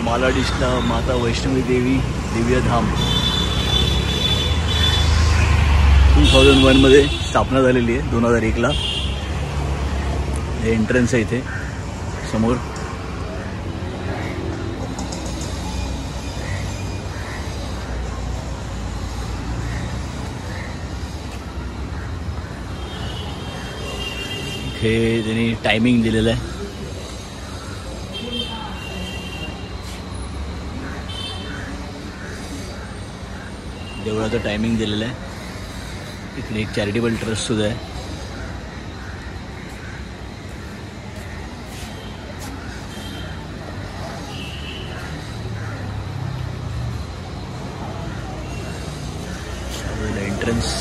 मालाडिशला माता वैष्णवी देवी दिव्यधाम 2001 मध्ये स्थापना झालेली आहे. 2001ला हे एंट्रन्स आहे इथे समोर. इथे त्यांनी टायमिंग दिलेलं आहे. देवळाचं टायमिंग दिलेलं आहे. इकडे एक चॅरिटेबल ट्रस्ट सुद्धा आहे. एंट्रन्स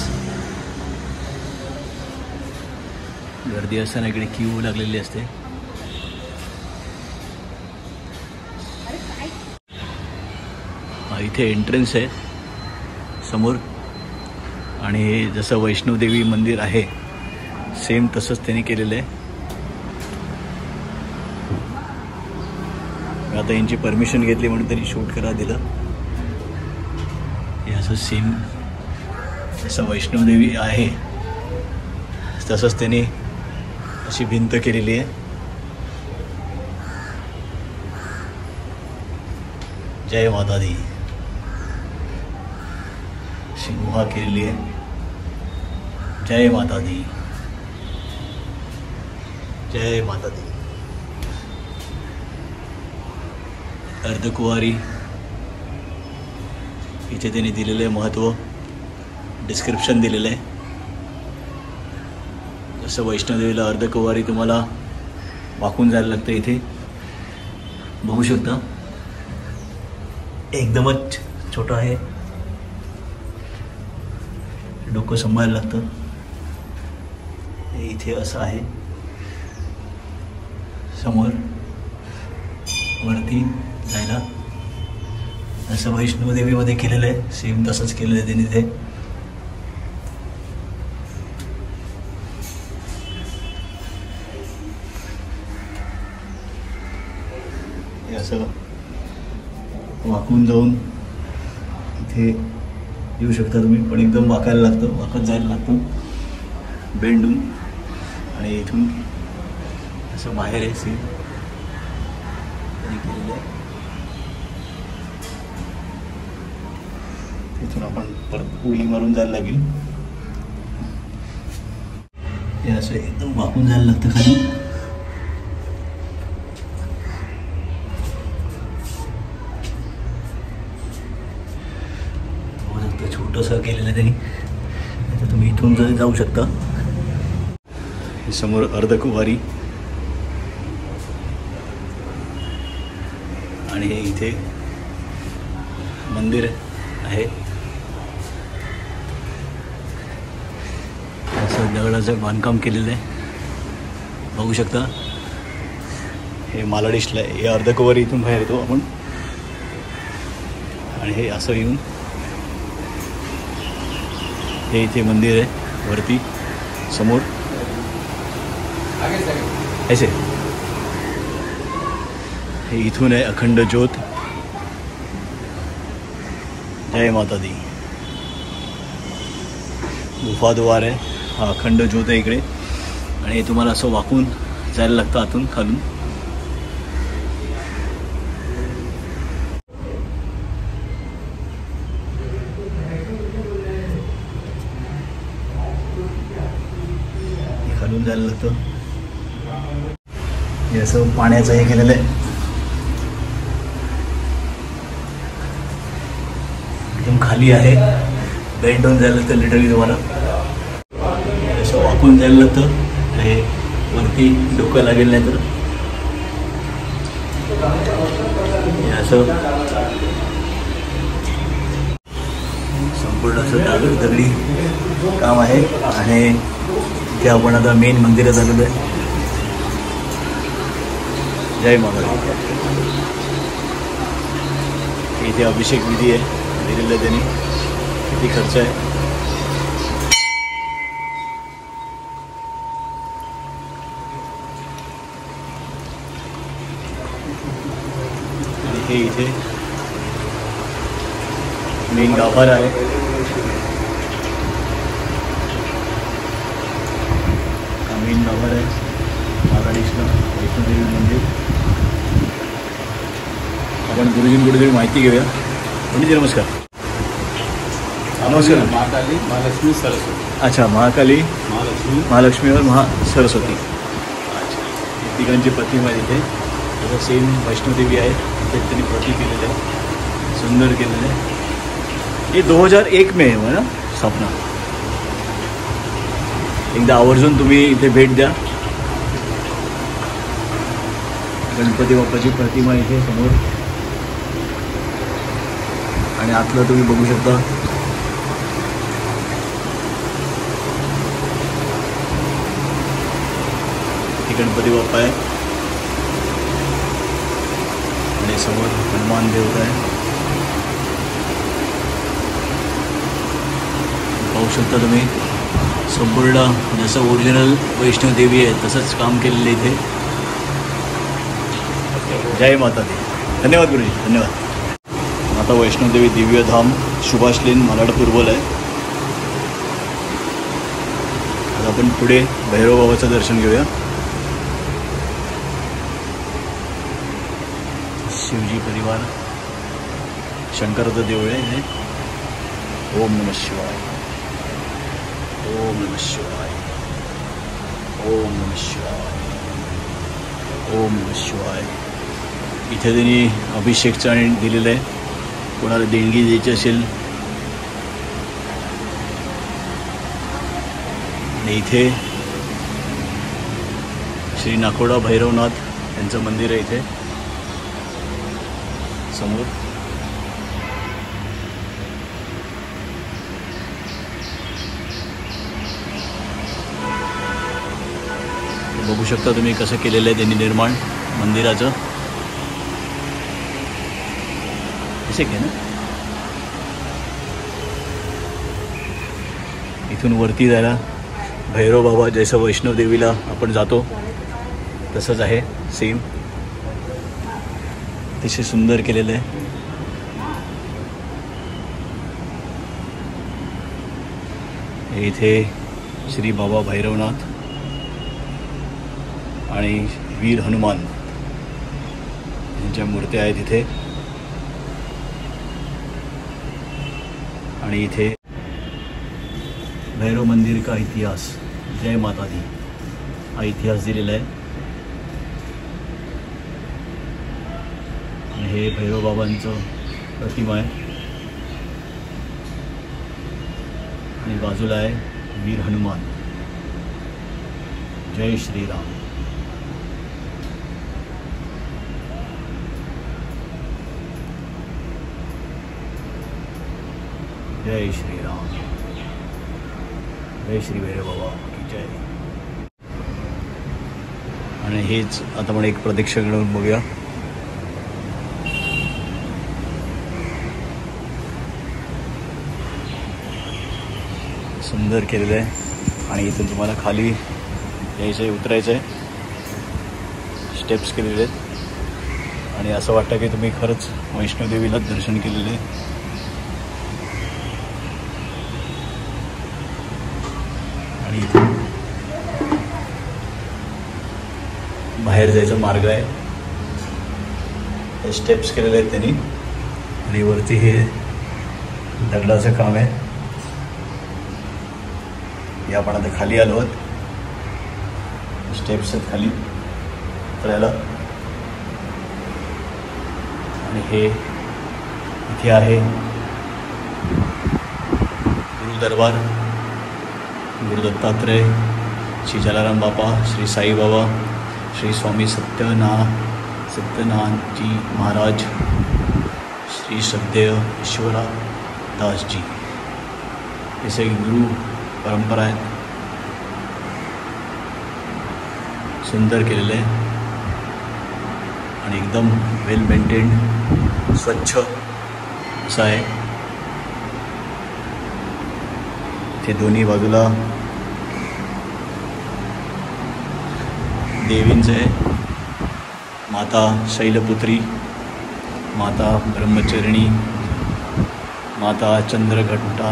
गर्दी असताना इकडे क्यू लागलेली असते. इथे एंट्रन्स आहे समोर. आणि हे जसं वैष्णोदेवी मंदिर आहे सेम तसंच त्यांनी केलेलं आहे. आता यांची परमिशन घेतली म्हणून त्यांनी शूट करायला दिलं. हे असं सेम जसं वैष्णोदेवी आहे तसंच त्यांनी अशी भिंत केलेली आहे. जय माता दी अशी गुहा केलेली आहे. जय माता दी, जय माता दी. अर्धकुवारी इथे त्यांनी दिलेलं आहे महत्त्व, डिस्क्रिप्शन दिलेलं आहे. जसं वैष्णोदेवीला अर्धकुवारी तुम्हाला वाकून जायला लागतं. इथे बघू शकता एकदमच छोटं आहे. डोकं सांभाळायला लागतं. इथे असं आहे समोर वरती जायला. जसं वैष्णोदेवीमध्ये केलेलं आहे सेम तसंच केलेलं आहे त्यांनी. ते असं वाकून जाऊन इथे येऊ शकता तुम्ही. पण एकदम वाकायला लागतं, वाकत जायला लागतं बेंडून. आणि इथून असं बाहेर आहे सीन केलेलं आहे. तिथून आपण परत उडी मारून जायला लागेल. हे असं एकदम वाकून जायला लागतं खाली. छोटंसं केलेलं आहे त्यांनी. आता तुम्ही इथून जाऊ शकता. हे समोर अर्धकुवारी आणि हे इथे मंदिर आहे. असं दगडाचं बांधकाम केलेलं आहे बघू शकता. हे मालाडिशला आहे. हे अर्धकुवारी इथून बाहेर येतो आपण. आणि हे असं येऊन हे इथे मंदिर आहे वरती समोर. ऐसे हे इथून आहे अखंड ज्योत. जय माता दी. गुफाद्वार आहे हा. अखंड ज्योत आहे इकडे. आणि हे तुम्हाला असं वाकून जायला लागतं आतून खालून. खालून जायला लागतं. हे असं पाण्याचं हे केलेलं आहे. एकदम खाली आहे. बेंड होऊन जायला लागतं लिटरली तुम्हाला. असं वाकून जायला लागतं. हे वरती डोकं लागेल नाही तर. हे असं संपूर्ण असं दगडी काम आहे. आणि इथे आपण आता मेन मंदिरात आलेलो आहे. जय माता. इथे अभिषेक विधी आहे दिलेलं आहे त्यांनी. किती खर्च आहे. हे इथे मेन गाभार आहे. हा मेन गाभार आहे महाकाळेश्वर वैष्णोदेवी मंदिर. आपण गुरुजींकडे माहिती घेऊया. पंडितजी नमस्कार. नमस्कार. महाकाली महालक्ष्मी सरस्वती. अच्छा, महाकाली महालक्ष्मी और सरस्वती. अच्छा, तिघांची प्रतिमा आहे तिथे. तसं सेम वैष्णोदेवी आहे तिथे त्यांनी प्रति केलेलं आहे, सुंदर केलेलं आहे. हे 2001 में आहे ना स्थापना. एकदा आवर्जून तुम्ही इथे भेट द्या. गणपती बाप्पाची प्रतिमा इथे समोर आणि आतलं तुम्ही बघू शकता. गणपती बाप्पा आहे आणि समोर हनुमान देवता आहे. पाहू शकता तुम्ही संपूर्ण जसं ओरिजिनल वैष्णोदेवी आहे तसंच काम केलेलं इथे. जय माता दी. धन्यवाद गुरुजी, धन्यवाद. आता वैष्णोदेवी दिव्यधाम सुभाष लेन मालाड पूर्वल आहे. आता आपण पुढे भैरव बाबाचं दर्शन घेऊया. शिवजी परिवार शंकराचं देऊळ आहे हे. ओम नमः शिवाय, ओम नमः शिवाय, ओम नमः शिवाय, ओम नमः शिवाय. इथे त्यांनी अभिषेकचं आणि दिलेलं आहे. कोणाला देणगी द्यायची असेल आणि इथे श्री नाकोडा भैरवनाथ यांचं मंदिर आहे इथे समोर. बघू शकता तुम्ही कसं केलेलं आहे त्यांनी निर्माण मंदिराचं. असे घे ना. इथून वरती जायला भैरव बाबा जसं वैष्णोदेवीला आपण जातो तसंच आहे सेम. अतिशय सुंदर केलेलं आहे. इथे श्री बाबा भैरवनाथ आणि वीर हनुमान यांच्या मूर्त्या आहेत इथे. आणि इथे भैरव मंदिर का इतिहास, जय माता दी हा इतिहास दिलेला आहे. आणि हे भैरव बाबांचं प्रतिमा आहे आणि बाजूला आहे वीर हनुमान. जय श्रीराम. जय श्रीराम. जय श्री भैरव बाबा की जय. आणि हेच आता आपण एक प्रदक्षिणा करून बघूया. सुंदर केलेलं आहे. आणि इथून तुम्हाला खाली यायचं आहे, उतरायचं आहे. स्टेप्स केलेले आहेत आणि असं वाटतं की तुम्ही खरंच वैष्णोदेवीलाच दर्शन केलेलं आहे. आणि इथून बाहेर जायचा मार्ग आहे. हे स्टेप्स केलेले आहेत त्यांनी. आणि वरती हे दगडाचं काम आहे. हे आपण आता खाली आलो आहोत. स्टेप्स आहेत खाली उतरायला. आणि हे इथे आहे गुरु दरबार, गुरु दत्तात्रय, श्री जलाराम बापा, श्री साई बाबा, श्री स्वामी सत्यनारायण जी महाराज, श्री श्रद्धेय ईश्वरा दास जी. ऐसे गुरु परंपरा आहेत. सुंदर केलेलं आहे आणि एकदम वेल मेंटेन्ड, स्वच्छ असं आहे. ते दोन्ही बाजूला देवींचं आहे. माता शैलपुत्री माता ब्रह्मचरिणी, माता चंद्रघंटा,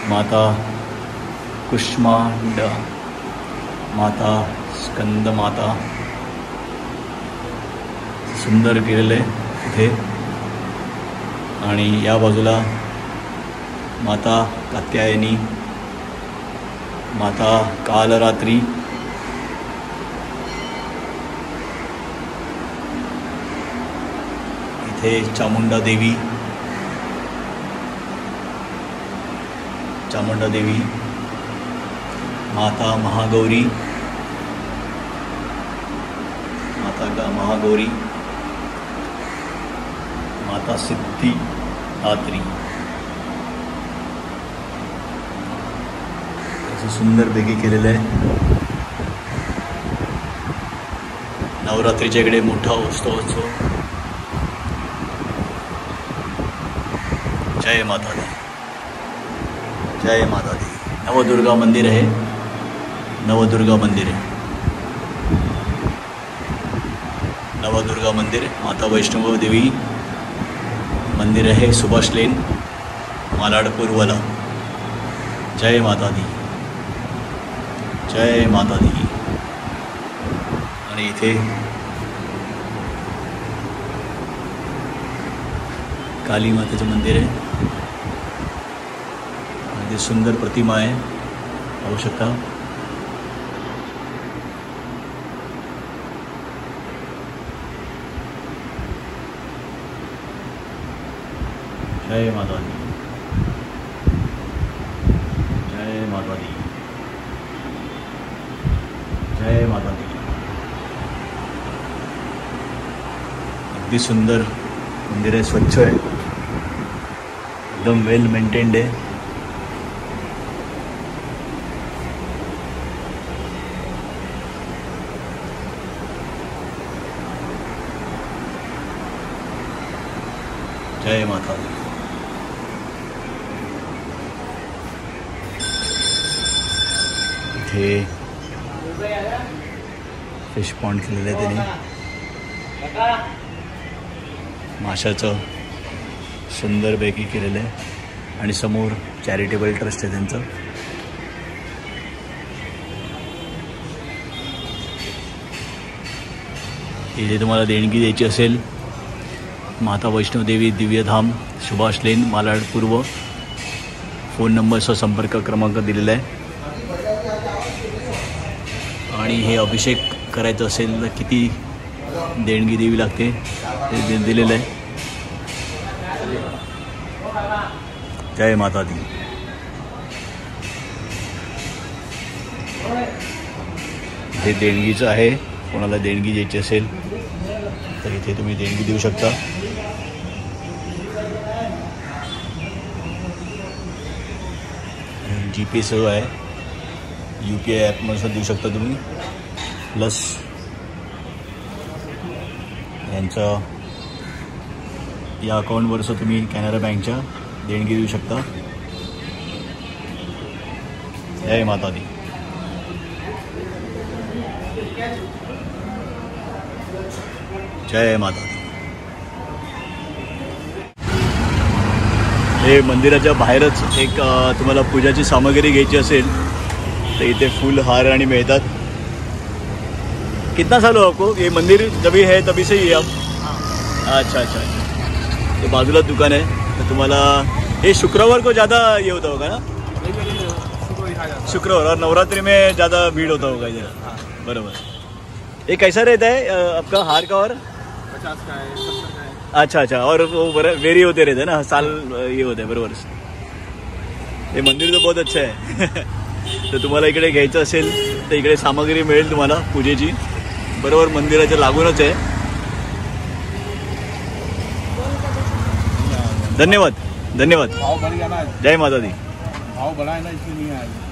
माता कुष्मांड, माता स्कंदमाता. सुंदर केलेलं आहे इथे. आणि या बाजूला माता कात्यायनी, माता कालरात्री, इथे चामुंडा देवी, चामुंडा देवी, माता महागौरी, माता महागौरी, माता सिद्धिदात्री. असं सुंदरपैकी केलेलं आहे. नवरात्रीच्या इकडे मोठा उत्सव. जय माता दी, जय माता दी. नवदुर्गा मंदिर आहे, नवदुर्गा मंदिर आहे, नवदुर्गा मंदिर. माता वैष्णव देवी मंदिर आहे, सुभाष लेन, मालाड पूर्वला. जय माता दी, जय माता दी. आणि इथे काली मातेचं मंदिर आहे. आणि ते सुंदर प्रतिमा आहे, पाहू शकता. जय माता दी, जय माता दी, जय माता दी. अगदी सुंदर मंदिर आहे, स्वच्छ आहे, एकदम वेल मेंटेन्ड आहे. जय माता दी. इथे फिश पॉन्ड केलेलं आहे त्यांनी, माशाचं सुंदरपैकी केलेलं आहे. आणि समोर चॅरिटेबल ट्रस्ट आहे त्यांचं. इथे तुम्हाला देणगी द्यायची असेल, माता वैष्णोदेवी दिव्यधाम, सुभाष लेन, मालाड पूर्व. फोन नंबरचा संपर्क क्रमांक दिलेला आहे. आणि हे अभिषेक करायचं असेल तर किती देणगी द्यावी लागते ते दिलेलं आहे. जय माता दी. हे देणगीचं आहे, कोणाला देणगी द्यायची असेल तर इथे तुम्ही देणगी देऊ शकता. GPay सह आहे, UPI ॲपमधून देऊ शकता तुम्ही. प्लस यांचा या अकाउंटवरचं तुम्ही कॅनरा बँकच्या देणगी देऊ शकता. जय माता दी. जय माता दी. हे मंदिराच्या बाहेरच एक तुम्हाला पूजाची सामग्री घ्यायची असेल तर इथे फूल हार आणि मिळतात. कितना साल हो आपको ये मंदिर जभी है तभी से ही आप? अच्छा अच्छा अच्छा. तो बाजूला दुकान आहे. तर तुम्हाला ये शुक्रवार को ज़्यादा ये होता होगा ना? शुक्रवार और नवरात्रि में ज़्यादा भीड़ होता होगा इधर. बराबर. ये कैसा रहता है आपका हार का? और 50 का है, 70 का है. अच्छा अच्छा. और वो वेरी होते रहते हैं ना, साल ये होते हैं. बरोबर. हे मंदिर तर बहुत अच्छा आहे. तर तुम्हाला इकडे घ्यायचं असेल तर इकडे सामग्री मिळेल तुम्हाला पूजेची. बरोबर मंदिराच्या लागूनच आहे. धन्यवाद धन्यवाद. भाव बढ़ गया ना, जय माता दी. भाव बढ़ा है ना, इसलिए नहीं आया.